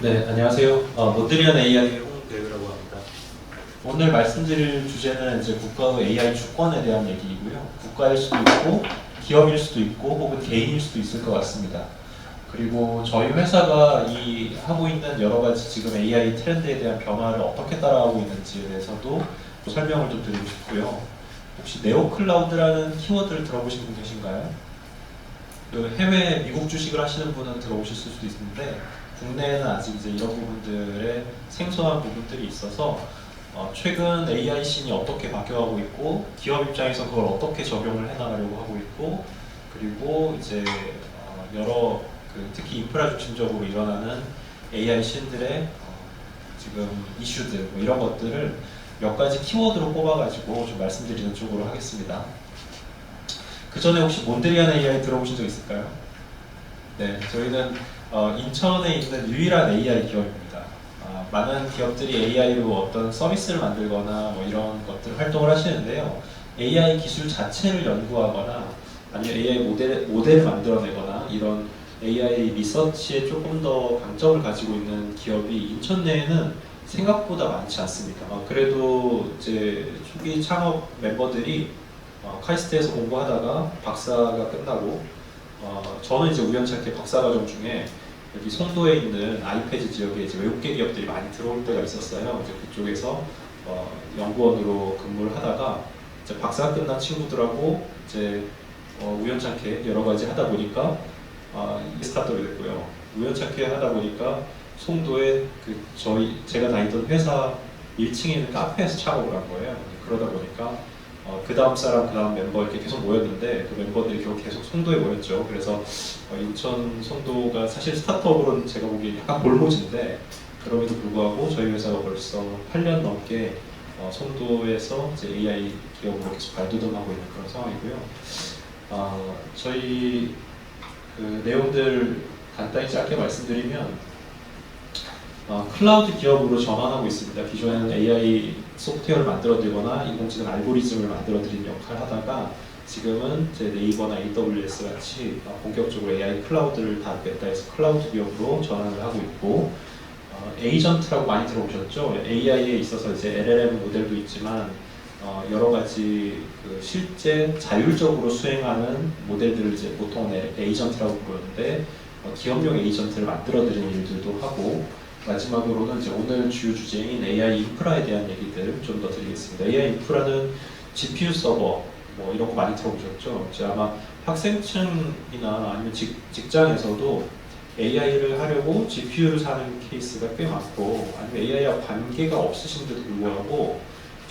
네, 안녕하세요. 모드리안 AI의 홍대우라고 합니다. 오늘 말씀드릴 주제는 이제 국가의 AI 주권에 대한 얘기이고요. 국가일 수도 있고, 기업일 수도 있고, 혹은 개인일 수도 있을 것 같습니다. 그리고 저희 회사가 하고 있는 여러 가지 지금 AI 트렌드에 대한 변화를 어떻게 따라가고 있는지에 대해서도 설명을 좀 드리고 싶고요. 혹시 네오클라우드라는 키워드를 들어보신 분 계신가요? 그 해외 미국 주식을 하시는 분은 들어보실 수도 있는데 국내에는 아직 이제 이런 부분들의 생소한 부분들이 있어서 최근 AI 씬이 어떻게 바뀌어가고 있고 기업 입장에서 그걸 어떻게 적용을 해나가려고 하고 있고 그리고 이제 여러 특히 인프라 중심적으로 일어나는 AI 씬들의 지금 이슈들 뭐 이런 것들을 몇 가지 키워드로 뽑아가지고 좀 말씀드리는 쪽으로 하겠습니다. 그 전에 혹시 몬드리안 AI 들어보신 적 있을까요? 네, 저희는 인천에 있는 유일한 AI 기업입니다. 많은 기업들이 AI로 어떤 서비스를 만들거나 뭐 이런 것들 활동을 하시는데요. AI 기술 자체를 연구하거나 아니면 AI 모델을 만들어내거나 이런 AI 리서치에 조금 더 강점을 가지고 있는 기업이 인천 내에는 생각보다 많지 않습니다. 그래도 이제 초기 창업 멤버들이 카이스트에서 공부하다가 박사가 끝나고 저는 이제 우연찮게 박사과정 중에 여기 송도에 있는 아이패즈 지역에 이제 외국계 기업들이 많이 들어올 때가 있었어요. 이제 그쪽에서 연구원으로 근무를 하다가 이제 박사 끝난 친구들하고 이제 우연찮게 여러 가지 하다 보니까 스타트업이 됐고요. 우연찮게 하다 보니까 송도에 제가 다니던 회사 1층에 있는 카페에서 창업을 한 거예요. 그러다 보니까 그 다음 사람, 그 다음 멤버 이렇게 계속 모였는데 그 멤버들이 계속 송도에 모였죠. 그래서 인천 송도가 사실 스타트업으로는 제가 보기에 약간 골모지인데 그럼에도 불구하고 저희 회사가 벌써 8년 넘게 송도에서 이제 AI 기업으로 계속 발돋움하고 있는 그런 상황이고요. 저희 그 내용들 간단히 짧게 말씀드리면 클라우드 기업으로 전환하고 있습니다. 기존에는 AI 소프트웨어를 만들어드리거나 인공지능 알고리즘을 만들어드리는 역할을 하다가 지금은 이제 네이버나 AWS 같이 본격적으로 AI 클라우드를 다루겠다 해서 클라우드 기업으로 전환을 하고 있고 에이전트라고 많이 들어보셨죠? AI에 있어서 이제 LLM 모델도 있지만 여러 가지 실제 자율적으로 수행하는 모델들을 이제 보통 에이전트라고 부르는데 기업용 에이전트를 만들어드리는 일들도 하고 마지막으로는 이제 오늘 주요 주제인 AI 인프라에 대한 얘기들 좀 더 드리겠습니다. AI 인프라는 GPU 서버 뭐 이런 거 많이 들어보셨죠? 이제 아마 학생층이나 아니면 직장에서도 AI를 하려고 GPU를 사는 케이스가 꽤 많고 아니면 AI와 관계가 없으신데도 불구하고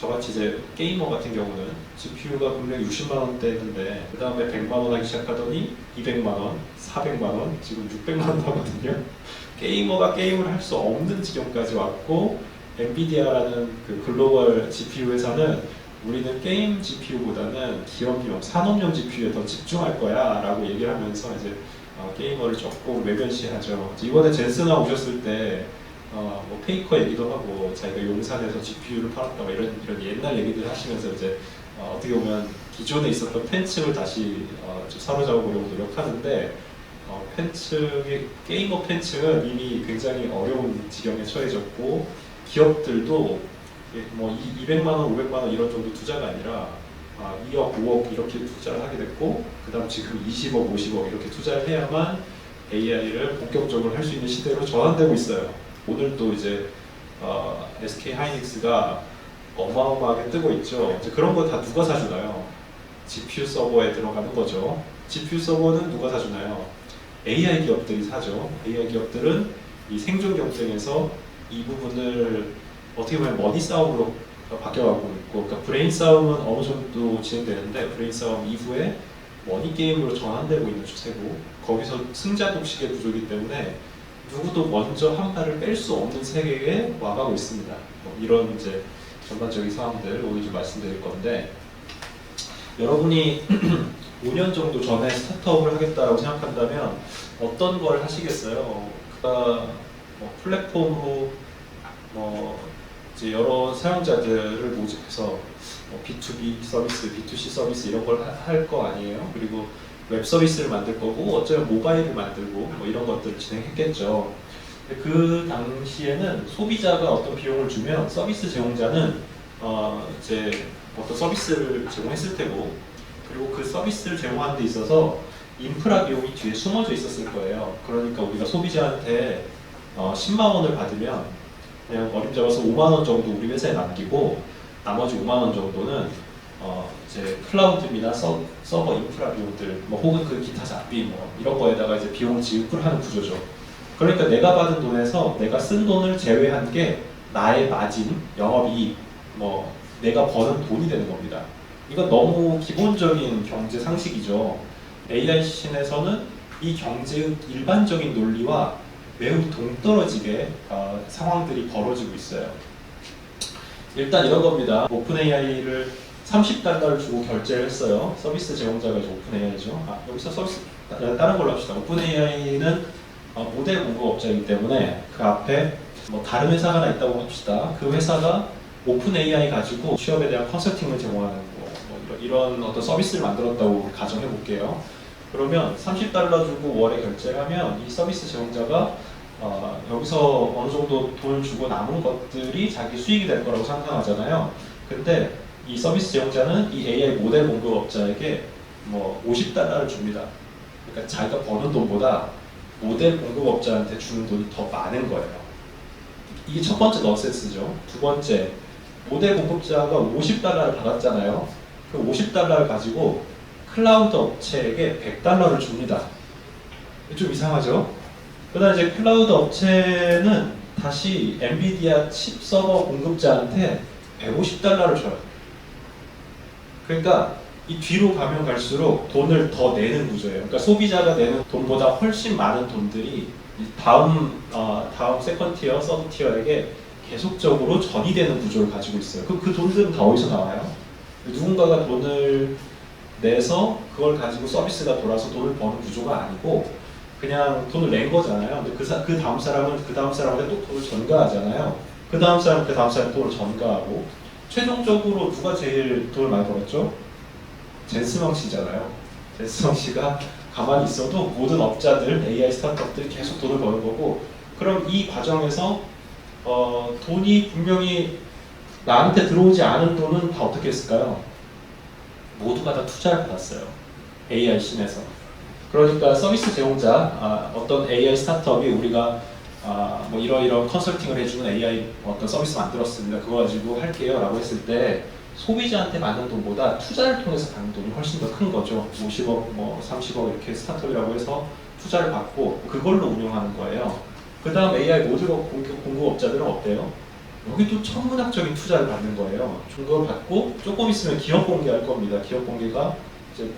저같이 이제 게이머 같은 경우는 GPU가 분명히 60만 원대였는데 그 다음에 100만 원 하기 시작하더니 200만 원, 400만 원, 지금 600만 원 하거든요. 게이머가 게임을 할 수 없는 지경까지 왔고 엔비디아라는 그 글로벌 GPU 회사는 우리는 게임 GPU보다는 기업용, 산업용 GPU에 더 집중할 거야 라고 얘기를 하면서 이제 게이머를 조금 외면시하죠. 이번에 젠슨아 오셨을 때 뭐 페이커 얘기도 하고 자기가 용산에서 GPU를 팔았다 이런 옛날 얘기들 하시면서 이제 어떻게 보면 기존에 있었던 팬층을 다시 좀 사로잡아보려고 노력하는데 게이머 팬층은 이미 굉장히 어려운 지경에 처해졌고 기업들도 뭐 200만 원, 500만 원 이런 정도 투자가 아니라 2억, 5억 이렇게 투자를 하게 됐고 그 다음 지금 20억, 50억 이렇게 투자를 해야만 AI를 본격적으로 할 수 있는 시대로 전환되고 있어요. 오늘도 이제 SK 하이닉스가 어마어마하게 뜨고 있죠. 이제 그런 거 다 누가 사주나요? GPU 서버에 들어가는 거죠. GPU 서버는 누가 사주나요? AI 기업들이 사죠. AI 기업들은 이 생존 경쟁에서 이 부분을 어떻게 보면 머니 싸움으로 바뀌어가고 있고, 그러니까 브레인 싸움은 어느 정도 진행되는데 브레인 싸움 이후에 머니 게임으로 전환되고 있는 추세고, 거기서 승자 독식의 구조이기 때문에 누구도 먼저 한 발을 뺄 수 없는 세계에 와가고 있습니다. 이런 이제 전반적인 사항들 오늘 좀 말씀드릴 건데, 여러분이 5년 정도 전에 스타트업을 하겠다고 생각한다면 어떤 걸 하시겠어요? 그가 플랫폼으로 이제 여러 사용자들을 모집해서 B2B 서비스, B2C 서비스 이런 걸 할 거 아니에요? 그리고 웹 서비스를 만들 거고 어쩌면 모바일을 만들고 뭐 이런 것들을 진행했겠죠. 근데 그 당시에는 소비자가 어떤 비용을 주면 서비스 제공자는 이제 어떤 서비스를 제공했을 테고, 그리고 그 서비스를 제공하는 데 있어서 인프라 비용이 뒤에 숨어져 있었을 거예요. 그러니까 우리가 소비자한테 10만 원을 받으면 그냥 어림잡아서 5만 원 정도 우리 회사에 남기고 나머지 5만 원 정도는 이제 클라우드비나 서버 인프라 비용들, 뭐 혹은 그 기타 잡비 뭐 이런 거에다가 이제 비용을 지급하는 구조죠. 그러니까 내가 받은 돈에서 내가 쓴 돈을 제외한 게 나의 마진, 영업이익, 뭐 내가 버는 돈이 되는 겁니다. 이건 너무 기본적인 경제 상식이죠. AI 시신에서는 이 경제의 일반적인 논리와 매우 동떨어지게 상황들이 벌어지고 있어요. 일단 이런 겁니다. 오픈 AI를 $30 주고 결제를 했어요. 서비스 제공자가 이제 오픈 AI죠. 여기서 서비스 다른 걸로 합시다. 오픈 AI는 모델 공급업자이기 때문에 그 앞에 뭐 다른 회사가 하나 있다고 합시다. 그 회사가 오픈 AI 가지고 취업에 대한 컨설팅을 제공하는 뭐 이런 어떤 서비스를 만들었다고 가정해 볼게요. 그러면 $30 주고 월에 결제를 하면 이 서비스 제공자가 여기서 어느 정도 돈을 주고 남은 것들이 자기 수익이 될 거라고 상상하잖아요. 근데 이 서비스 제공자는 이 AI 모델 공급업자에게 뭐 $50를 줍니다. 그러니까 자기가 버는 돈보다 모델 공급업자한테 주는 돈이 더 많은 거예요. 이게 첫 번째 넌센스죠. 두 번째, 모델 공급자가 $50를 받았잖아요. 그 $50를 가지고 클라우드 업체에게 $100를 줍니다. 좀 이상하죠? 그다음 이제 클라우드 업체는 다시 엔비디아 칩 서버 공급자한테 $150를 줘요. 그러니까 이 뒤로 가면 갈수록 돈을 더 내는 구조예요. 그러니까 소비자가 내는 돈보다 훨씬 많은 돈들이 다음 세컨 티어, 서드 티어에게 계속적으로 전이되는 구조를 가지고 있어요. 그 돈들은 다 어디서 나와요? 누군가가 돈을 내서 그걸 가지고 서비스가 돌아서 돈을 버는 구조가 아니고 그냥 돈을 낸 거잖아요. 근데 그 다음 사람은 그 다음 사람한테 또 돈을 전가하잖아요. 그 다음 사람은 그 다음 사람한테 돈을 전가하고 최종적으로 누가 제일 돈을 많이 벌었죠? 젠스망 씨잖아요. 젠스망 씨가 가만히 있어도 모든 업자들, AI 스타트업들이 계속 돈을 버는 거고, 그럼 이 과정에서 돈이 분명히 나한테 들어오지 않은 돈은 다 어떻게 했을까요? 모두가 다 투자를 받았어요. AI 신에서. 그러니까 서비스 제공자, 어떤 AI 스타트업이 우리가 뭐 이런 컨설팅을 해주는 AI 어떤 서비스 만들었습니다. 그거 가지고 할게요 라고 했을 때 소비자한테 받는 돈보다 투자를 통해서 받는 돈이 훨씬 더 큰 거죠. 50억, 뭐 30억 이렇게 스타트업이라고 해서 투자를 받고 그걸로 운영하는 거예요. 그 다음 AI 모듈 공급업자들은 어때요? 여기도 천문학적인 투자를 받는 거예요. 그걸 받고 조금 있으면 기업 공개할 겁니다. 기업 공개가 이제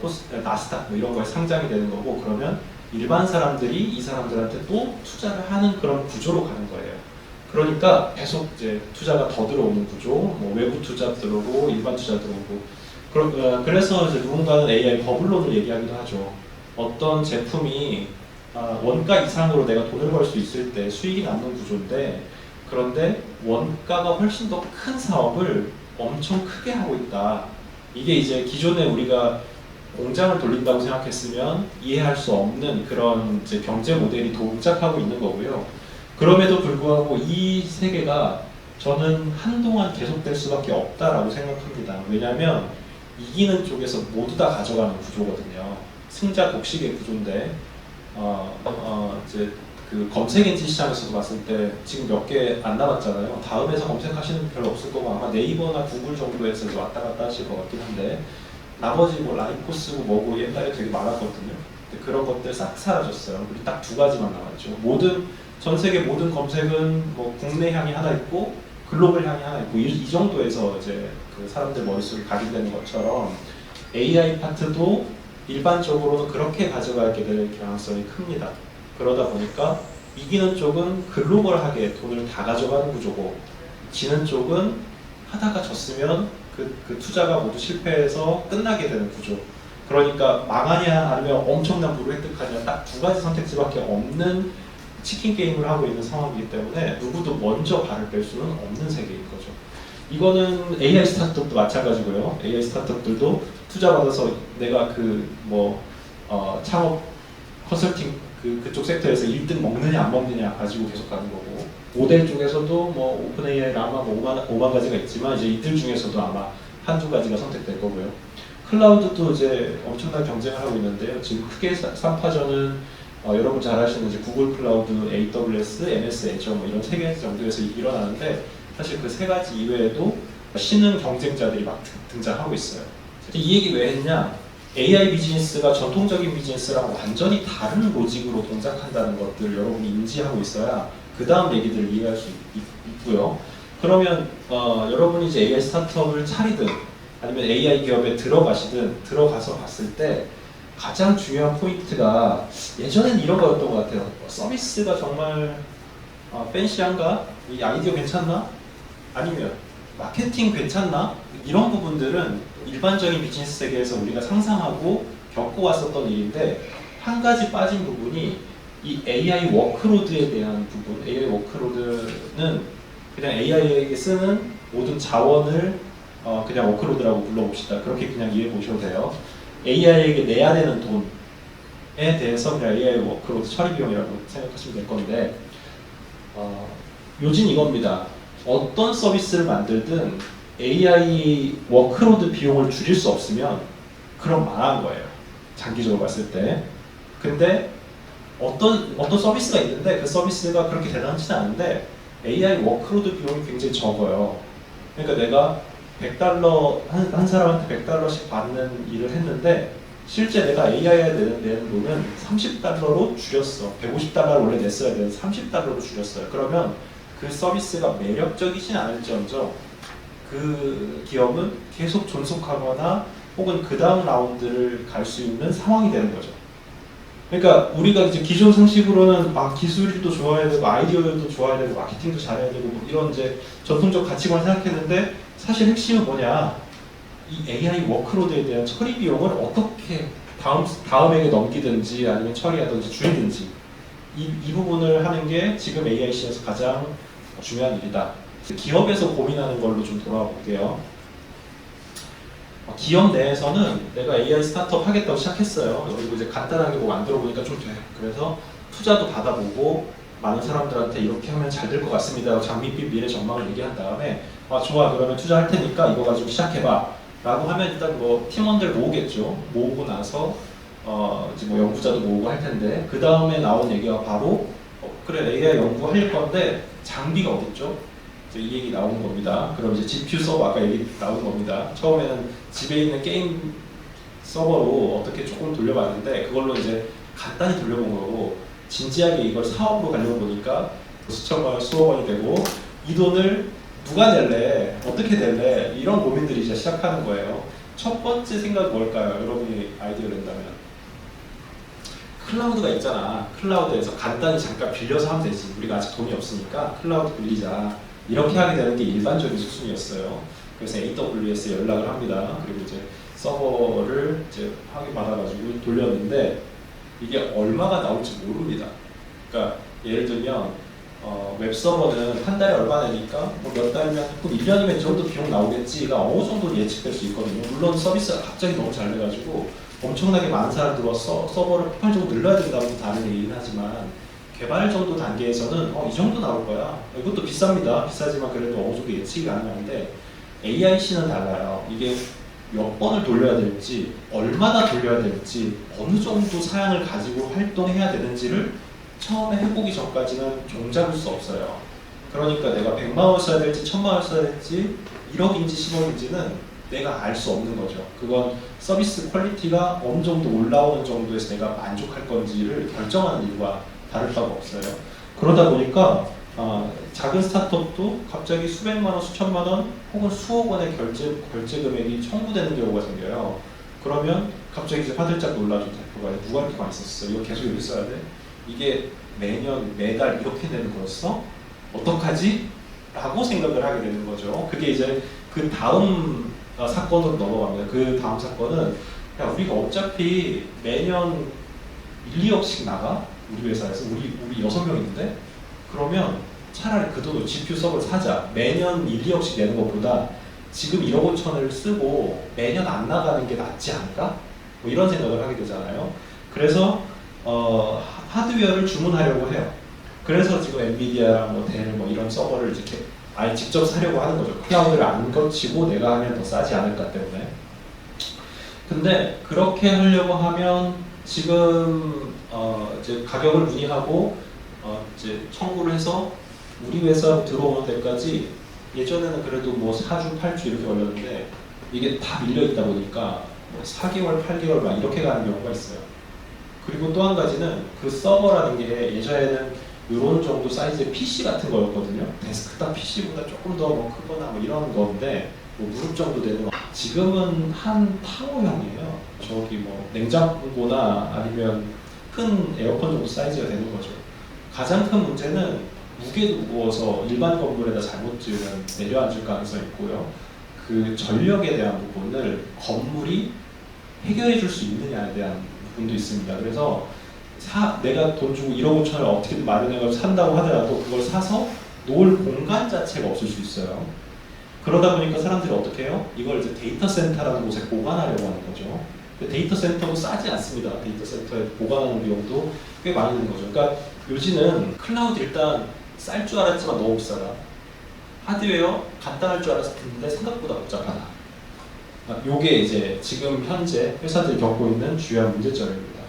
나스닥 뭐 이런 거에 상장이 되는 거고, 그러면 일반 사람들이 이 사람들한테 또 투자를 하는 그런 구조로 가는 거예요. 그러니까 계속 이제 투자가 더 들어오는 구조, 뭐 외부 투자 들어오고 일반 투자 들어오고. 그래서 이제 누군가는 AI 버블론을 얘기하기도 하죠. 어떤 제품이 원가 이상으로 내가 돈을 벌 수 있을 때 수익이 남는 구조인데, 그런데 원가가 훨씬 더 큰 사업을 엄청 크게 하고 있다. 이게 이제 기존에 우리가 공장을 돌린다고 생각했으면 이해할 수 없는 그런 이제 경제 모델이 동작하고 있는 거고요. 그럼에도 불구하고 이 세계가 저는 한동안 계속될 수밖에 없다라고 생각합니다. 왜냐하면 이기는 쪽에서 모두 다 가져가는 구조거든요. 승자 독식의 구조인데 이제 그 검색 엔진 시장에서도 봤을 때 지금 몇 개 안 남았잖아요. 다음에서 검색하시는 분 별로 없을 거고 아마 네이버나 구글 정도에서 이제 왔다 갔다 하실 것 같긴 한데, 나머지 뭐 라이코스고 뭐고 옛날에 되게 많았거든요. 근데 그런 것들 싹 사라졌어요. 우리 딱 두 가지만 남았죠. 전 세계 모든 검색은 뭐 국내 향이 하나 있고 글로벌 향이 하나 있고 이 정도에서 이제 그 사람들 머릿속에 각인되는 것처럼 AI 파트도 일반적으로는 그렇게 가져가게 될 가능성이 큽니다. 그러다 보니까 이기는 쪽은 글로벌하게 돈을 다 가져가는 구조고, 지는 쪽은 하다가 졌으면 그 투자가 모두 실패해서 끝나게 되는 구조. 그러니까 망하냐 아니면 엄청난 부를 획득하냐 딱 두 가지 선택지밖에 없는 치킨 게임을 하고 있는 상황이기 때문에 누구도 먼저 발을 뺄 수는 없는 세계인 거죠. 이거는 AI 스타트업도 마찬가지고요. AI 스타트업들도 투자 받아서 내가 창업 컨설팅 그쪽 섹터에서 1등 먹느냐 안 먹느냐 가지고 계속 가는 거고, 모델 쪽에서도 뭐 오픈 AI, 라마 뭐 5만 가지가 있지만 이제 이들 중에서도 아마 한두 가지가 선택될 거고요. 클라우드도 이제 엄청난 경쟁을 하고 있는데요. 지금 크게 3파전은 여러분 잘 아시는 이제 구글 클라우드, AWS, MS 애저 뭐 이런 세 개 정도에서 일어나는데, 사실 그 세 가지 이외에도 신흥 경쟁자들이 막 등장하고 있어요. 이 얘기 왜 했냐? AI 비즈니스가 전통적인 비즈니스랑 완전히 다른 로직으로 동작한다는 것들을 여러분이 인지하고 있어야 그 다음 얘기들을 이해할 수 있고요. 그러면 여러분이 이제 AI 스타트업을 차리든 아니면 AI 기업에 들어가서 봤을 때 가장 중요한 포인트가, 예전엔 이런 거였던 것 같아요. 서비스가 정말 팬시한가? 이 아이디어 괜찮나? 아니면 마케팅 괜찮나? 이런 부분들은 일반적인 비즈니스 세계에서 우리가 상상하고 겪어왔었던 일인데, 한 가지 빠진 부분이 이 AI 워크로드에 대한 부분. AI 워크로드는 그냥 AI에게 쓰는 모든 자원을 그냥 워크로드라고 불러봅시다. 그렇게 그냥 이해해 보셔도 돼요. AI에게 내야 되는 돈에 대해서 그냥 AI 워크로드 처리 비용이라고 생각하시면 될 건데, 요즘 이겁니다. 어떤 서비스를 만들든 AI 워크로드 비용을 줄일 수 없으면 그럼 망한 거예요. 장기적으로 봤을 때. 근데 어떤 서비스가 있는데 그 서비스가 그렇게 대단하지는 않은데 AI 워크로드 비용이 굉장히 적어요. 그러니까 내가 100달러, 한 사람한테 100달러씩 받는 일을 했는데 실제 내가 AI에 내는 돈은 30달러로 줄였어. 150달러를 원래 냈어야 되는 30달러로 줄였어요. 그러면 그 서비스가 매력적이진 않을지언정 그 기업은 계속 존속하거나 혹은 그 다음 라운드를 갈 수 있는 상황이 되는 거죠. 그러니까 우리가 이제 기존 상식으로는 기술도 좋아야 되고 아이디어도 좋아야 되고 마케팅도 잘해야 되고 뭐 이런 이제 전통적 가치관을 생각했는데, 사실 핵심은 뭐냐? 이 AI 워크로드에 대한 처리 비용을 어떻게 다음에게 넘기든지 아니면 처리하든지 줄이든지 이 부분을 하는 게 지금 AIC에서 가장 중요한 일이다. 기업에서 고민하는 걸로 좀 돌아와 볼게요. 기업 내에서는 내가 AI 스타트업 하겠다고 시작했어요. 그리고 이제 간단하게 뭐 만들어 보니까 좀 돼. 그래서 투자도 받아보고 많은 사람들한테 이렇게 하면 잘 될 것 같습니다. 장밋빛 미래 전망을 얘기한 다음에 좋아, 그러면 투자할 테니까 이거 가지고 시작해봐 라고 하면 일단 뭐 팀원들 모으겠죠. 모으고 나서 이제 뭐 연구자도 모으고 할 텐데, 그 다음에 나온 얘기가 바로 그래 AI 연구할 건데 장비가 어딨죠? 이 얘기 나오는 겁니다. 그럼 이제 GPU 서버 아까 얘기 나오는 겁니다. 처음에는 집에 있는 게임 서버로 어떻게 조금 돌려봤는데 그걸로 이제 간단히 돌려본 거고, 진지하게 이걸 사업으로 가려고 보니까 수천만 원, 수억 원이 되고, 이 돈을 누가 낼래? 어떻게 낼래? 이런 고민들이 이제 시작하는 거예요. 첫 번째 생각이 뭘까요? 여러분이 아이디어를 낸다면. 클라우드가 있잖아. 클라우드에서 간단히 잠깐 빌려서 하면 되지. 우리가 아직 돈이 없으니까 클라우드 빌리자. 이렇게 하게 되는 게 일반적인 수순이었어요. 그래서 AWS에 연락을 합니다. 그리고 이제 서버를 이제 확인받아가지고 돌렸는데 이게 얼마가 나올지 모릅니다. 그러니까 예를 들면 웹 서버는 한 달에 얼마 내니까 뭐 몇 달이면 그럼 1년이면 이 정도 비용 나오겠지가 어느 정도 예측될 수 있거든요. 물론 서비스가 갑자기 너무 잘 돼가지고 엄청나게 많은 사람 들어와서 서버를 폭발적으로 늘려야 된다고 다른 얘기는 하지만, 개발 정도 단계에서는 이 정도 나올 거야. 이것도 비쌉니다. 비싸지만 그래도 어느 정도 예측이 가능한데, AIC는 달라요. 이게 몇 번을 돌려야 될지, 얼마나 돌려야 될지, 어느 정도 사양을 가지고 활동해야 되는지를 처음에 해보기 전까지는 종잡을 수 없어요. 그러니까 내가 100만 원 써야 될지 1000만 원 써야 될지 1억인지 10억인지는 내가 알 수 없는 거죠. 그건 서비스 퀄리티가 어느 정도 올라오는 정도에서 내가 만족할 건지를 결정하는 일과 다를 바가 없어요. 그러다 보니까 작은 스타트업도 갑자기 수백만 원, 수천만 원 혹은 수억 원의 결제 금액이 청구되는 경우가 생겨요. 그러면 갑자기 이제 화들짝 놀라죠. 대표가 누가 이렇게 많이 썼어? 이거 계속 여기 써야 돼? 이게 매년, 매달 이렇게 내는 거였어? 어떡하지? 라고 생각을 하게 되는 거죠. 그게 이제 그 다음 사건으로 넘어갑니다. 그 다음 사건은 우리가 어차피 매년 1, 2억씩 나가? 우리 회사에서 우리 6명 있는데 그러면 차라리 그 돈으로 GPU 서버를 사자. 매년 1, 2억씩 내는 것보다 지금 1억 5천을 쓰고 매년 안 나가는 게 낫지 않을까? 뭐 이런 생각을 하게 되잖아요. 그래서 하드웨어를 주문하려고 해요. 그래서 지금 엔비디아랑 뭐 델 뭐 이런 서버를 이렇게 아예 직접 사려고 하는 거죠. 클라우드를 안 거치고 내가 하면 더 싸지 않을까 때문에. 근데 그렇게 하려고 하면 지금 이제 가격을 문의하고 이제 청구를 해서 우리 회사로 들어오는 데까지 예전에는 그래도 뭐 4주, 8주 이렇게 걸렸는데 이게 다 밀려 있다 보니까 뭐 4개월, 8개월 막 이렇게 가는 경우가 있어요. 그리고 또 한 가지는 그 서버라는 게 예전에는 이런 정도 사이즈의 PC 같은 거였거든요. 데스크탑 PC보다 조금 더 뭐 크거나 뭐 이런 건데 뭐 무릎 정도 되는 거. 지금은 한 타워형이에요. 저기 뭐 냉장고나 아니면 큰 에어컨 정도 사이즈가 되는 거죠. 가장 큰 문제는 무게도 무거워서 일반 건물에다 잘못 지으면 내려앉을 가능성이 있고요. 그 전력에 대한 부분을 건물이 해결해 줄 수 있느냐에 대한 부분도 있습니다. 그래서 내가 돈 주고 1억 5천을 어떻게든 마련해서 산다고 하더라도 그걸 사서 놓을 공간 자체가 없을 수 있어요. 그러다 보니까 사람들이 어떻게 해요? 이걸 이제 데이터 센터라는 곳에 보관하려고 하는 거죠. 데이터 센터도 싸지 않습니다. 데이터 센터에 보관하는 비용도 꽤 많이 드는 거죠. 그러니까 요지는 클라우드 일단 쌀 줄 알았지만 너무 비싸다. 하드웨어 간단할 줄 알았는데 생각보다 복잡하다. 요게 이제 지금 현재 회사들이 겪고 있는 주요한 문제점입니다.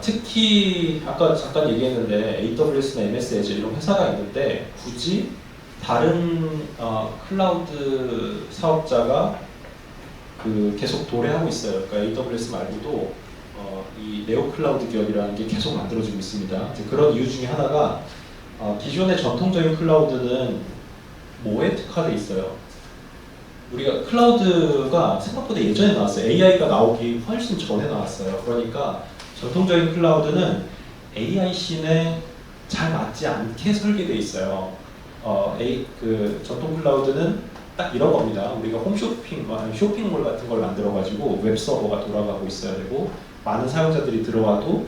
특히 아까 잠깐 얘기했는데 AWS나 MS Azure 이런 회사가 있는데 굳이 다른 클라우드 사업자가 계속 도래하고 있어요. 그러니까 AWS 말고도 이 네오 클라우드 기업이라는 게 계속 만들어지고 있습니다. 그런 이유 중에 하나가 기존의 전통적인 클라우드는 뭐에 특화되어 있어요? 우리가 클라우드가 생각보다 예전에 나왔어요. AI가 나오기 훨씬 전에 나왔어요. 그러니까 전통적인 클라우드는 AI 씬에 잘 맞지 않게 설계되어 있어요. 그 전통 클라우드는 딱 이런 겁니다. 우리가 홈쇼핑, 쇼핑몰 같은 걸 만들어가지고 웹 서버가 돌아가고 있어야 되고 많은 사용자들이 들어와도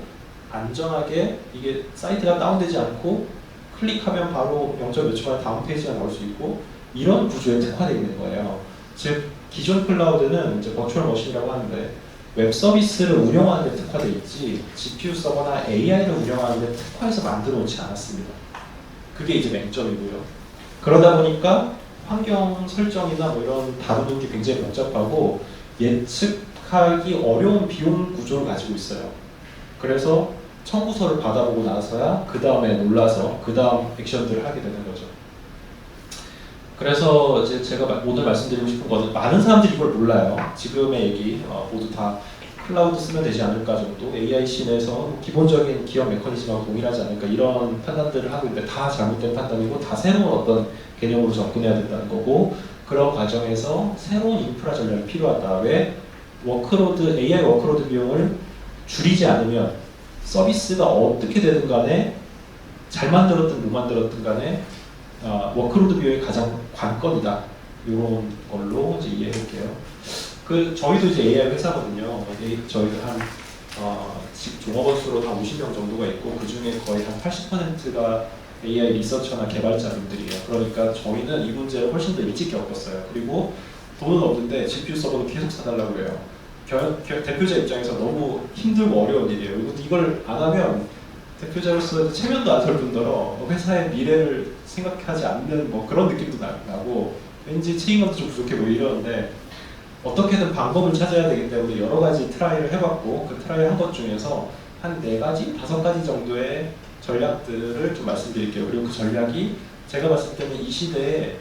안전하게 이게 사이트가 다운되지 않고 클릭하면 바로 0. 몇 초 만에 다음 페이지가 나올 수 있고 이런 구조에 특화되어 있는 거예요. 즉 기존 클라우드는 이제 버추얼 머신이라고 하는데 웹 서비스를 운영하는 데 특화되어 있지 GPU 서버나 AI를 운영하는 데 특화해서 만들어 놓지 않았습니다. 그게 이제 맹점이고요. 그러다 보니까 환경 설정이나 뭐 이런 다루는 게 굉장히 복잡하고 예측하기 어려운 비용 구조를 가지고 있어요. 그래서 청구서를 받아보고 나서야 그 다음에 놀라서 그 다음 액션들을 하게 되는 거죠. 그래서 이제 제가 오늘 말씀드리고 싶은 것은 많은 사람들이 이걸 몰라요. 지금의 얘기 모두 다 클라우드 쓰면 되지 않을까 정도 AI 씬에서 기본적인 기업 메커니즘하고 동일하지 않을까 이런 판단들을 하고 있는데 다 잘못된 판단이고 다 새로운 어떤 개념으로 접근해야 된다는 거고 그런 과정에서 새로운 인프라 전략이 필요하다. 왜? 워크로드, AI 워크로드 비용을 줄이지 않으면 서비스가 어떻게 되든 간에 잘 만들었든 못 만들었든 간에 워크로드 비용이 가장 관건이다. 이런 걸로 이제 이해해 볼게요. 저희도 이제 AI 회사거든요. 저희도 한 종업원 수로 다 50명 정도가 있고 그 중에 거의 한 80%가 AI 리서처나 개발자분들이에요. 그러니까 저희는 이 문제를 훨씬 더 일찍 겪었어요. 그리고 돈은 없는데 GPU 서버는 계속 사달라고 그래요. 대표자 입장에서 너무 힘들고 어려운 일이에요. 이걸 안 하면 대표자로서 체면도 안 설 뿐더러 회사의 미래를 생각하지 않는 뭐 그런 느낌도 나고 왠지 책임감도 좀 부족해 뭐 이러는데 어떻게든 방법을 찾아야 되기 때문에 여러 가지 트라이를 해봤고 그 트라이 한 것 중에서 한 4가지, 5가지 정도의 전략들을 좀 말씀드릴게요. 그리고 그 전략이 제가 봤을 때는 이 시대에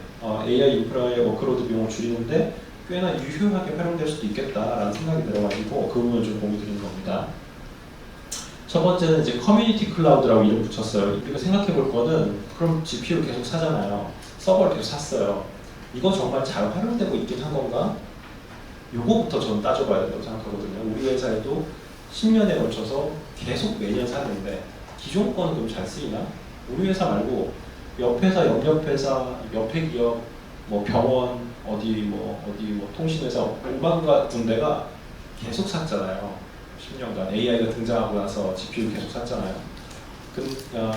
AI 인프라의 워크로드 비용을 줄이는데 꽤나 유효하게 활용될 수도 있겠다라는 생각이 들어가지고 그 부분을 좀 공유 드리는 겁니다. 첫 번째는 이제 커뮤니티 클라우드라고 이름 붙였어요. 우리가 생각해 볼 거는 그럼 GPU를 계속 사잖아요. 서버를 계속 샀어요. 이거 정말 잘 활용되고 있긴 한 건가? 요거부터 저는 따져봐야 된다고 생각하거든요. 우리 회사에도 10년에 걸쳐서 계속 매년 사는데 기존 거는 좀 잘 쓰이나? 우리 회사 말고 옆 회사, 옆 회사, 옆에 기업, 뭐 병원, 어디 뭐 통신회사 5만 군데가 계속 샀잖아요. 10년간 AI가 등장하고 나서 GPU 계속 샀잖아요.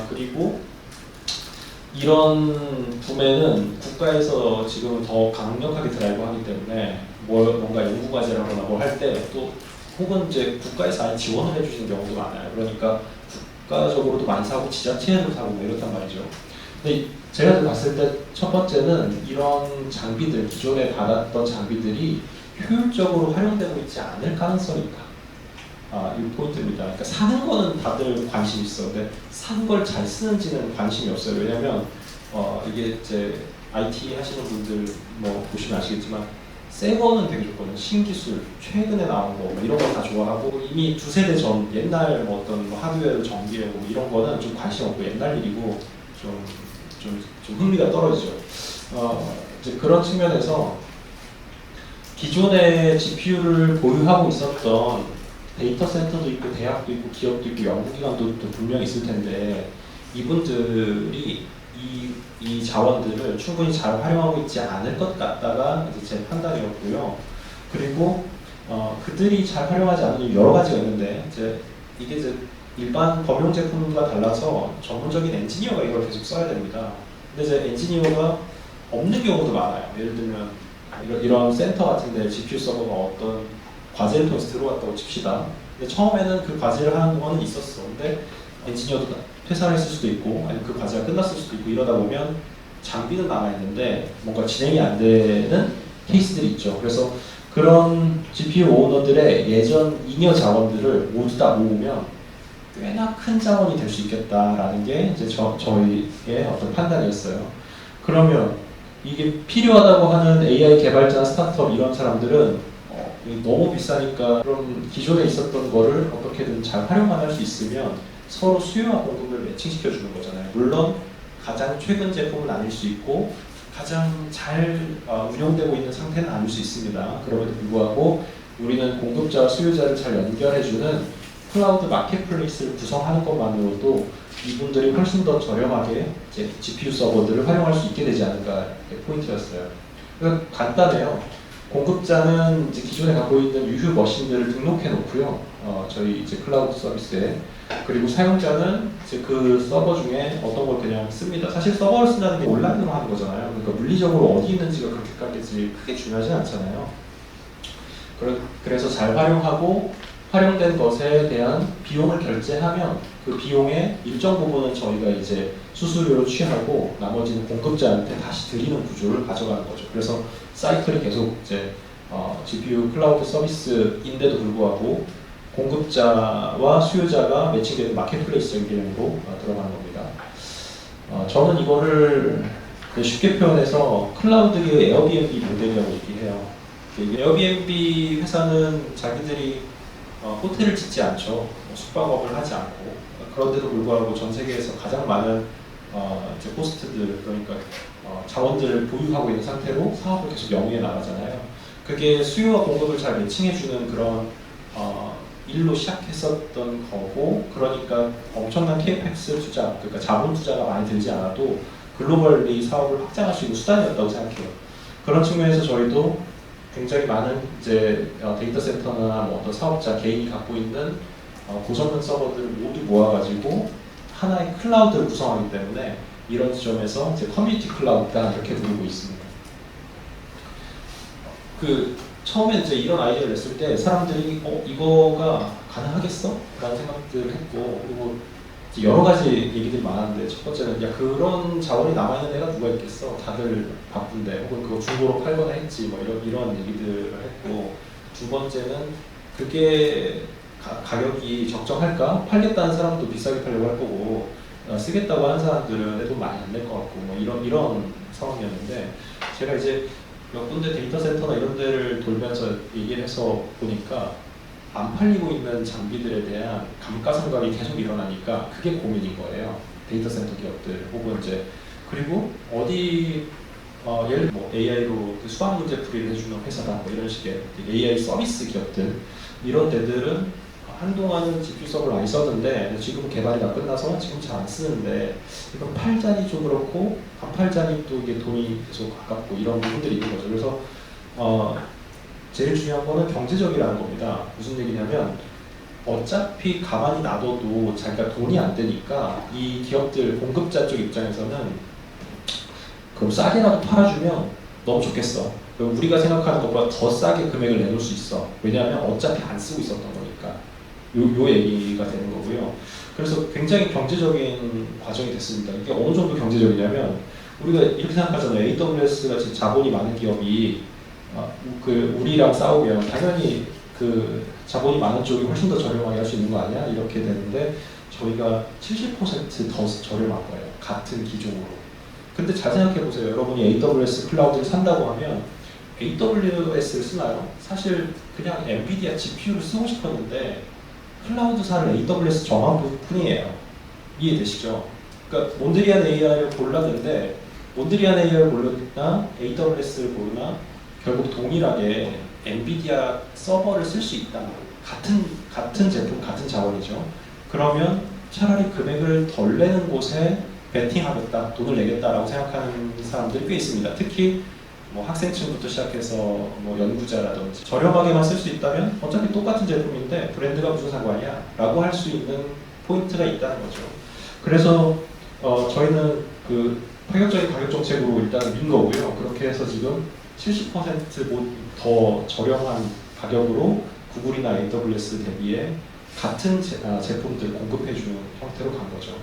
그리고 이런 구매는 국가에서 지금 더 강력하게 드라이브 하기 때문에 뭔가 연구과제를 하거나 뭘 할 때 또 혹은 이제 국가에서 아예 지원을 해주시는 경우도 많아요. 그러니까 국가적으로도 많이 사고 지자체에도 사고 뭐 이렇단 말이죠. 근데 제가 봤을 때 첫 번째는 이런 장비들, 기존에 받았던 장비들이 효율적으로 활용되고 있지 않을 가능성이 있다. 이 포인트입니다. 그러니까 사는 거는 다들 관심 있어. 근데 사는 걸 잘 쓰는지는 관심이 없어요. 왜냐면 이게 이제 IT 하시는 분들 뭐 보시면 아시겠지만 새 거는 되게 좋거든요. 신기술, 최근에 나온 거 이런 거 다 좋아하고 이미 두세 대 전 옛날 뭐 어떤 뭐 하드웨어를 정비하고 이런 거는 좀 관심 없고 옛날 일이고 좀 흥미가 떨어지죠. 이제 그런 측면에서 기존의 GPU를 보유하고 있었던 데이터 센터도 있고 대학도 있고 기업도 있고 연구기관도 또 분명히 있을 텐데 이분들이 이 자원들을 충분히 잘 활용하고 있지 않을 것 같다가 이제 제 판단이었고요. 그리고 그들이 잘 활용하지 않는 이유 여러 가지가 있는데 이게 이제 일반 범용 제품과 달라서 전문적인 엔지니어가 이걸 계속 써야 됩니다. 근데 이제 엔지니어가 없는 경우도 많아요. 예를 들면 이런 센터 같은데 GPU 서버가 어떤 과제를 통해서 들어왔다고 칩시다. 근데 처음에는 그 과제를 하는 동안은 있었어. 근데 엔지니어도 퇴사를 했을 수도 있고 아니면 그 과제가 끝났을 수도 있고 이러다 보면 장비는 남아있는데 뭔가 진행이 안 되는 케이스들이 있죠. 그래서 그런 GPU 오너들의 예전 잉여 자원들을 모두 다 모으면 꽤나 큰 자원이 될 수 있겠다라는 게 이제 저희의 어떤 판단이었어요. 그러면 이게 필요하다고 하는 AI 개발자, 스타트업 이런 사람들은 너무 비싸니까 그럼 기존에 있었던 거를 어떻게든 잘 활용만 할 수 있으면 서로 수요와 공급을 매칭시켜 주는 거잖아요. 물론 가장 최근 제품은 아닐 수 있고 가장 잘 운영되고 있는 상태는 아닐 수 있습니다. 그럼에도 불구하고 우리는 공급자와 수요자를 잘 연결해주는 클라우드 마켓플레이스를 구성하는 것만으로도 이분들이 훨씬 더 저렴하게 이제 GPU 서버들을 활용할 수 있게 되지 않을까 포인트였어요. 그러니까 간단해요. 공급자는 이제 기존에 갖고 있는 유휴 머신들을 등록해 놓고요. 저희 이제 클라우드 서비스에. 그리고 사용자는 이제 그 서버 중에 어떤 걸 그냥 씁니다. 사실 서버를 쓴다는 게 온라인으로 하는 거잖아요. 그러니까 물리적으로 어디 있는지가 그렇게까지 크게 중요하지 않잖아요. 그래서 잘 활용하고 활용된 것에 대한 비용을 결제하면 그 비용의 일정 부분은 저희가 이제 수수료로 취하고 나머지는 공급자한테 다시 드리는 구조를 가져가는 거죠. 그래서 사이클이 계속 이제 GPU 클라우드 서비스인데도 불구하고 공급자와 수요자가 매칭되는 마켓플레이스적인 개념으로 들어가는 겁니다. 저는 이거를 쉽게 표현해서 클라우드의 에어비앤비 모델이라고 얘기해요. 에어비앤비 회사는 자기들이 호텔을 짓지 않죠. 숙박업을 하지 않고. 그런데도 불구하고 전 세계에서 가장 많은 이제 호스트들, 그러니까 자원들을 보유하고 있는 상태로 사업을 계속 영위해 나가잖아요. 그게 수요와 공급을 잘 매칭해주는 그런 일로 시작했었던 거고, 그러니까 엄청난 KPX 투자, 그러니까 자본 투자가 많이 들지 않아도 글로벌리 사업을 확장할 수 있는 수단이었다고 생각해요. 그런 측면에서 저희도 굉장히 많은 이제 데이터 센터나 뭐 어떤 사업자 개인이 갖고 있는 고성능 서버들을 모두 모아가지고 하나의 클라우드를 구성하기 때문에 이런 지점에서 이제 커뮤니티 클라우드다 이렇게 부르고 있습니다. 처음에 이제 이런 아이디어를 냈을 때 사람들이 이거가 가능하겠어? 라는 생각들을 했고, 그리고 여러 가지 얘기들이 많았는데 첫 번째는 야 그런 자원이 남아있는 애가 누가 있겠어? 다들 바쁜데 혹은 그거 중고로 팔거나 했지 뭐 이런 얘기들을 했고, 두 번째는 그게 가격이 적정할까? 팔겠다는 사람도 비싸게 팔려고 할 거고 쓰겠다고 하는 사람들은 내 돈 많이 안 낼 것 같고 뭐 이런 상황이었는데, 제가 이제 몇 군데 데이터 센터나 이런 데를 돌면서 얘기를 해서 보니까 안 팔리고 있는 장비들에 대한 감가상각이 계속 일어나니까 그게 고민인 거예요. 데이터 센터 기업들 혹은 이제 그리고 어디 예를 뭐 AI로 수학 문제 풀이를 해주는 회사다 뭐 이런 식의 AI 서비스 기업들 이런 데들은 한동안은 GPU 서버를 많이 썼는데 지금 개발이 다 끝나서 지금 잘 안 쓰는데 이건 팔자니 좀 그렇고 안 팔자니 또 이게 돈이 계속 아깝고 이런 부분들이 있는 거죠. 그래서 제일 중요한 거는 경제적이라는 겁니다. 무슨 얘기냐면 어차피 가만히 놔둬도 자기가 돈이 안 되니까 이 기업들 공급자 쪽 입장에서는 그럼 싸게라도 팔아주면 너무 좋겠어. 우리가 생각하는 것보다 더 싸게 금액을 내놓을 수 있어. 왜냐하면 어차피 안 쓰고 있었던 거니까. 요 얘기가 되는 거고요. 그래서 굉장히 경제적인 과정이 됐습니다. 이게 어느 정도 경제적이냐면 우리가 이렇게 생각하잖아요. AWS 같이 자본이 많은 기업이 우리랑 싸우면 당연히 그 자본이 많은 쪽이 훨씬 더 저렴하게 할 수 있는 거 아니야? 이렇게 되는데 저희가 70%더 저렴한 거예요. 같은 기종으로. 근데 잘 생각해 보세요. 여러분이 AWS 클라우드를 산다고 하면 AWS를 쓰나요? 사실 그냥 엔비디아 GPU를 쓰고 싶었는데 클라우드사를 AWS 정한 뿐이에요. 이해되시죠? 그러니까 몬드리안 AI를 골랐는데 몬드리안 AI를 고르나 AWS를 고르나 결국 동일하게 엔비디아 서버를 쓸 수 있다. 같은 제품, 같은 자원이죠. 그러면 차라리 금액을 덜 내는 곳에 베팅하겠다, 돈을 내겠다라고 생각하는 사람들이 꽤 있습니다. 특히 뭐 학생층부터 시작해서 뭐 연구자라든지 저렴하게만 쓸 수 있다면 어차피 똑같은 제품인데 브랜드가 무슨 상관이야? 라고 할 수 있는 포인트가 있다는 거죠. 그래서 저희는 그 파격적인 가격 정책으로 일단 민 거고요. 그렇게 해서 지금 70%더 저렴한 가격으로 구글이나 AWS 대비에 같은 제품들 공급해주는 형태로 간 거죠.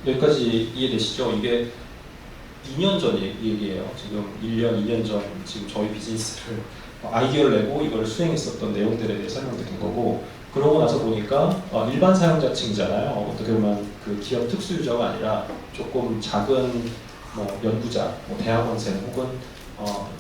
여기까지 이해되시죠? 이게 2년 전 얘기예요. 지금 1년, 2년 전 지금 저희 비즈니스를 아이디어를 내고 이걸 수행했었던 내용들에 대해 설명드린 거고, 그러고 나서 보니까 일반 사용자층이잖아요. 어떻게 보면 그 기업 특수 유저가 아니라 조금 작은 뭐 연구자, 뭐 대학원생 혹은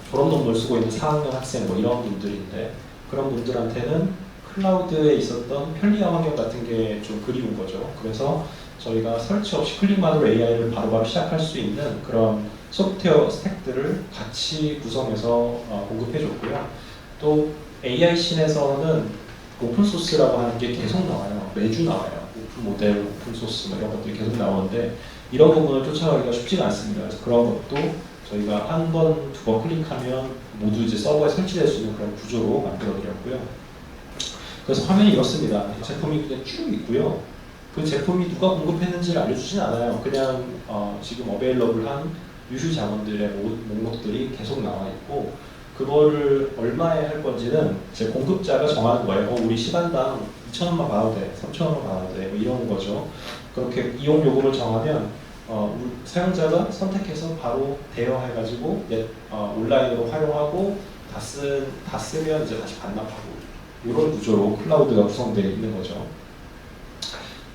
졸업 논문을 쓰고 있는 4학년 학생 뭐 이런 분들인데, 그런 분들한테는 클라우드에 있었던 편리한 환경 같은 게 좀 그리운 거죠. 그래서 저희가 설치 없이 클릭만으로 AI를 바로바로 시작할 수 있는 그런 소프트웨어 스택들을 같이 구성해서 공급해줬고요. 또 AI 씬에서는 오픈소스라고 하는 게 계속 나와요. 매주 나와요. 오픈 모델, 오픈소스 뭐 이런 것들이 계속 나오는데 이런 부분을 쫓아가기가 쉽지가 않습니다. 그래서 그런 것도 저희가 한 번, 두 번 클릭하면 모두 이제 서버에 설치될 수 있는 그런 구조로 만들어 드렸고요. 그래서 화면이 이렇습니다. 제품이 그냥 쭉 있고요. 그 제품이 누가 공급했는지를 알려주진 않아요. 그냥 지금 어베일러블한 유휴 자원들의 목록들이 계속 나와 있고, 그거를 얼마에 할 건지는 제 공급자가 정하는 거예요. 우리 시간당 2,000원만 받아도 돼, 3,000원만 받아도 돼, 뭐 이런 거죠. 그렇게 이용 요금을 정하면 사용자가 선택해서 바로 대여해가지고 온라인으로 활용하고 다 쓰면 이제 다시 반납하고, 이런 구조로 클라우드가 구성되어 있는 거죠.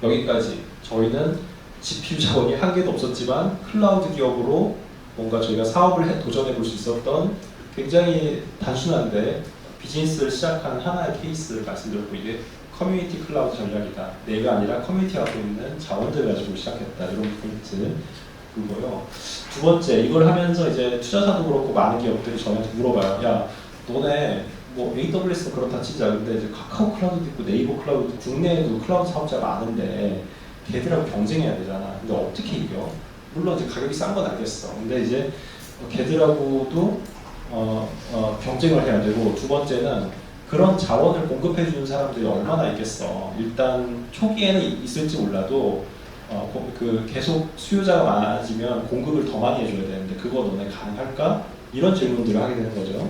여기까지. 저희는 GPU 자원이 한 개도 없었지만 클라우드 기업으로 뭔가 저희가 사업을 도전해 볼 수 있었던 굉장히 단순한데 비즈니스를 시작한 하나의 케이스를 말씀드렸고, 이게 커뮤니티 클라우드 전략이다. 내가 아니라 커뮤니티가 갖고 있는 자원들을 가지고 시작했다. 이런 포인트 그거요. 두 번째, 이걸 하면서 이제 투자사도 그렇고 많은 기업들이 저희한테 물어봐요. 야, 너네 뭐 AWS는 그렇다 치자. 근데 이제 카카오 클라우드도 있고 네이버 클라우드, 국내에도 클라우드 사업자가 많은데 걔들하고 경쟁해야 되잖아. 근데 어떻게 이겨? 물론 이제 가격이 싼 건 알겠어. 근데 이제 걔들하고도 경쟁을 해야 되고, 두 번째는 그런 자원을 공급해 주는 사람들이 얼마나 있겠어. 일단 초기에는 있을지 몰라도 그 계속 수요자가 많아지면 공급을 더 많이 해줘야 되는데 그거 너네 가능할까? 이런 질문들을 하게 되는 거죠.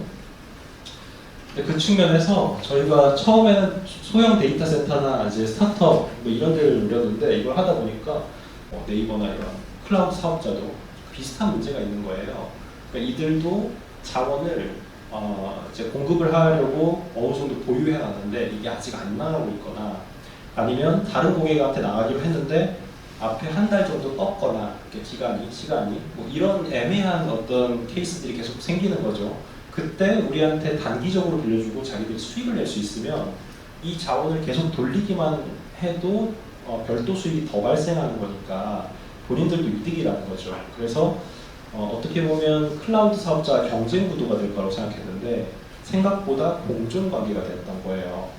그 측면에서 저희가 처음에는 소형 데이터 센터나 이제 스타트업 뭐 이런 데를 노렸는데, 이걸 하다 보니까 네이버나 이런 클라우드 사업자도 비슷한 문제가 있는 거예요. 그러니까 이들도 자원을 이제 공급을 하려고 어느 정도 보유해 놨는데 이게 아직 안 나가고 있거나, 아니면 다른 고객한테 나가기로 했는데 앞에 한 달 정도 떴거나, 시간이 뭐 이런 애매한 어떤 케이스들이 계속 생기는 거죠. 그때 우리한테 단기적으로 빌려주고 자기들이 수익을 낼 수 있으면 이 자원을 계속 돌리기만 해도 별도 수익이 더 발생하는 거니까 본인들도 이득이라는 거죠. 그래서 어떻게 보면 클라우드 사업자 경쟁 구도가 될 거라고 생각했는데 생각보다 공존 관계가 됐던 거예요.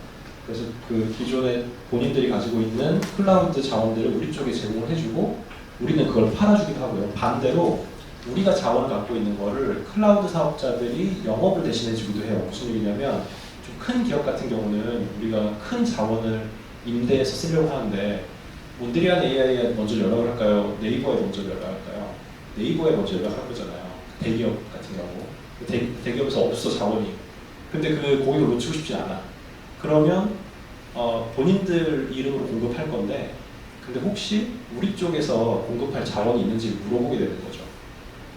그래서 그 기존에 본인들이 가지고 있는 클라우드 자원들을 우리 쪽에 제공을 해주고 우리는 그걸 팔아주기도 하고요. 반대로 우리가 자원을 갖고 있는 거를 클라우드 사업자들이 영업을 대신해주기도 해요. 무슨 얘기냐면 좀 큰 기업 같은 경우는 우리가 큰 자원을 임대해서 쓰려고 하는데 몬드리안 AI에 먼저 연락을 할까요? 네이버에 먼저 연락할까요? 네이버에 먼저 연락할 거잖아요. 대기업 같은 경우 대기업에서 없어 자원이. 근데 그 고객을 놓치고 싶지 않아. 그러면 본인들 이름으로 공급할 건데 근데 혹시 우리 쪽에서 공급할 자원이 있는지 물어보게 되는 거죠.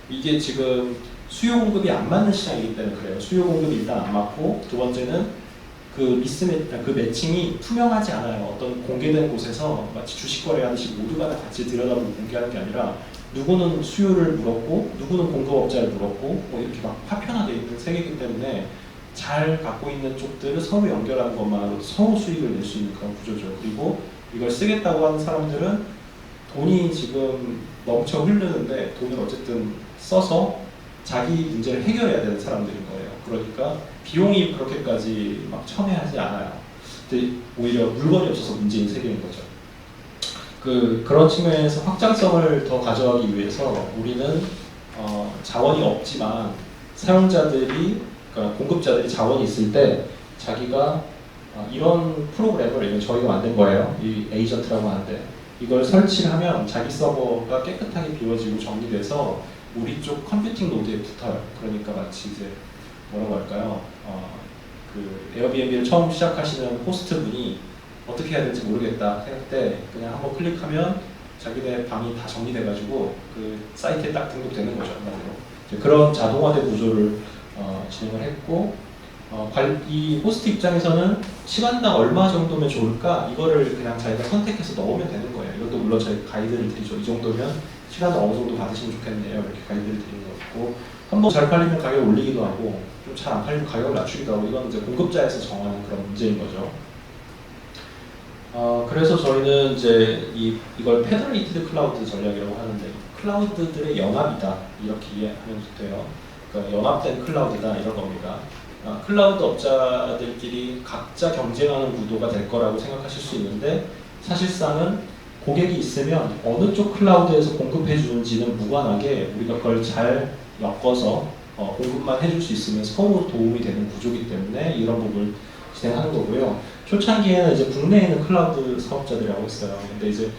이게 지금 수요 공급이 안 맞는 시장이기 때문에 그래요. 수요 공급이 일단 안 맞고 두 번째는 그 매칭이 투명하지 않아요. 어떤 공개된 곳에서 마치 주식 거래하듯이 모두가 다 같이 들여다보고 공개하는 게 아니라 누구는 수요를 물었고 누구는 공급업자를 물었고 뭐 이렇게 막 파편화되어 있는 세계이기 때문에 잘 갖고 있는 쪽들을 서로 연결하는 것만으로도 서로 수익을 낼 수 있는 그런 구조죠. 그리고 이걸 쓰겠다고 하는 사람들은 돈이 지금 넘쳐 흐르는데 돈을 어쨌든 써서 자기 문제를 해결해야 되는 사람들인 거예요. 그러니까 비용이 그렇게까지 막 첨예하지 않아요. 근데 오히려 물건이 없어서 문제인 세계인 거죠. 그런 측면에서 확장성을 더 가져가기 위해서 우리는 자원이 없지만 사용자들이 그러니까 공급자들이 자원이 있을 때 자기가 이런 프로그램을 이건 저희가 만든 거예요. 이 에이전트라고 하는데 이걸 설치를 하면 자기 서버가 깨끗하게 비워지고 정리돼서 우리 쪽 컴퓨팅 노드에 붙어요. 그러니까 마치 이제 뭐라고 할까요? 그 에어비앤비를 처음 시작하시는 호스트 분이 어떻게 해야 될지 모르겠다 할 때 그냥 한번 클릭하면 자기네 방이 다 정리돼가지고 그 사이트에 딱 등록되는 거죠. 그런 자동화된 구조를 진행을 했고 이 호스트 입장에서는 시간당 얼마 정도면 좋을까 이거를 그냥 자기가 선택해서 넣으면 되는 거예요. 이것도 물론 저희 가이드를 드리죠. 이 정도면 시간 어느 정도 받으시면 좋겠네요. 이렇게 가이드를 드리는 거고 한번 잘 팔리면 가격 올리기도 하고 좀 잘 안 팔리면 가격을 낮추기도 하고 이건 이제 공급자에서 정하는 그런 문제인 거죠. 그래서 저희는 이제 이걸 페더레이티드 클라우드 전략이라고 하는데 클라우드들의 연합이다 이렇게 이해하면 돼요. 그러니까 연합된 클라우드다 이런 겁니다. 클라우드 업자들끼리 각자 경쟁하는 구도가 될 거라고 생각하실 수 있는데 사실상은 고객이 있으면 어느 쪽 클라우드에서 공급해 주는지는 무관하게 우리가 그걸 잘 엮어서 공급만 해줄 수 있으면 서로 도움이 되는 구조이기 때문에 이런 부분을 진행하는 거고요. 초창기에는 이제 국내에 있는 클라우드 사업자들이라고 했어요. 근데 이제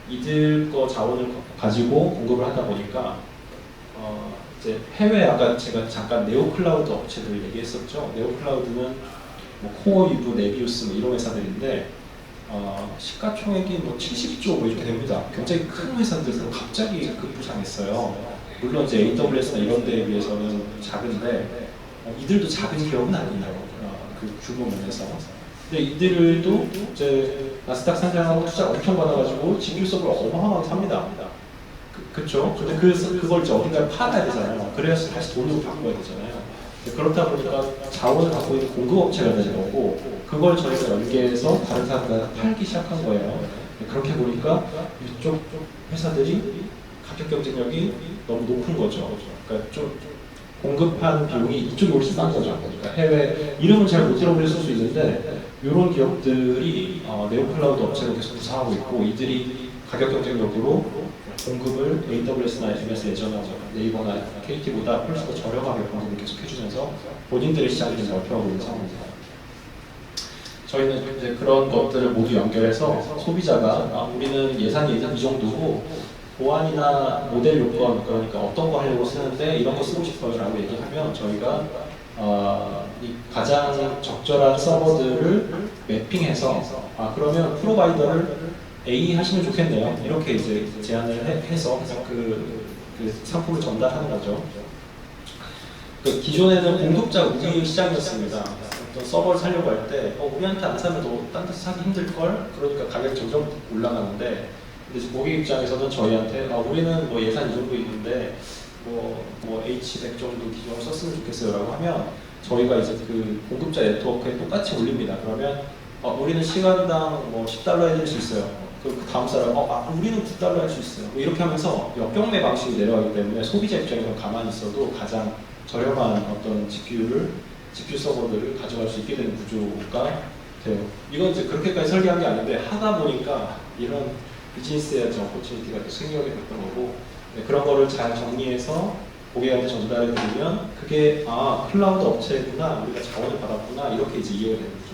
이들 거 자원을 가지고 공급을 하다 보니까 이제 해외 아까 제가 잠깐 네오 클라우드 업체들 얘기했었죠. 네오 클라우드는 뭐 코어 유브, 네비우스 뭐 이런 회사들인데 시가총액이 뭐 70조 뭐 이렇게 됩니다. 굉장히 큰 회사들은 갑자기 급부상했어요. 물론 이제 AWS나 이런 데에 비해서는 작은데 이들도 작은 기업은 아니에요. 그 규모 면에서. 근데 이들도 이제 나스닥 상장하고 투자 엄청 받아가지고 GPU 서버를 어마어마하게 삽니다. 그렇죠. 근데 그걸 이제 어딘가에 팔아야 되잖아요. 그래서 다시 돈으로 바꿔야 되잖아요. 그렇다 보니까 자원을 갖고 있는 공급업체가 되는 거고 그걸 저희가 연계해서 다른 사람들한테 팔기 시작한 거예요. 그렇게 보니까 이쪽 회사들이 가격 경쟁력이 너무 높은 거죠. 그러니까 좀 공급한 비용이 이쪽이 훨씬 싼 거죠. 그러니까 해외 이름은 잘 못 들어보셨을 수 있는데 이런 기업들이 네오 클라우드 업체로 계속 구사하고 있고 이들이 가격 경쟁력으로 공급을 AWS나 MS 예전에 네이버나 KT보다 훨씬 더 저렴하게 공급을 계속 해주면서 본인들의 시장을 좀 넓혀가고 있는 상황입니다. 저희는 이제 그런 것들을 모두 연결해서 소비자가 우리는 예산이 이 정도고 보안이나 모델 요건 그러니까 어떤 거 하려고 쓰는데 이런 거 쓰고 싶어요 라고 얘기하면 저희가 이 가장 적절한 서버들을 매핑해서 그러면 프로바이더를 A 하시면 좋겠네요. 이렇게 이제 제안을 해서 그 상품을 전달하는 거죠. 기존에는 공급자 우위 시장이었습니다. 어떤 서버를 사려고 할 때 우리한테 안 사면 너 딴 데서 사기 힘들걸? 그러니까 가격이 점점 올라가는데 근데 고객 입장에서는 저희한테 우리는 뭐 예산 이 정도 있는데 뭐 H100 정도 기종을 썼으면 좋겠어요 라고 하면 저희가 이제 그 공급자 네트워크에 똑같이 올립니다. 그러면 우리는 시간당 뭐 $10 해줄 수 있어요. 그 다음 사람 우리는 $9 할 수 있어요. 뭐 이렇게 하면서 역경매 방식이 내려가기 때문에 소비자 입장에서 가만히 있어도 가장 저렴한 어떤 GPU 서버들을 가져갈 수 있게 되는 구조가 돼요. 이건 이제 그렇게까지 설계한 게 아닌데 하다 보니까 이런 비즈니스의 오퍼튜니티가 생겨게 됐던 거고 그런 거를 잘 정리해서 고객한테 전달해 드리면 그게 클라우드 업체구나 우리가 자원을 받았구나 이렇게 이제 이해가 됩니다.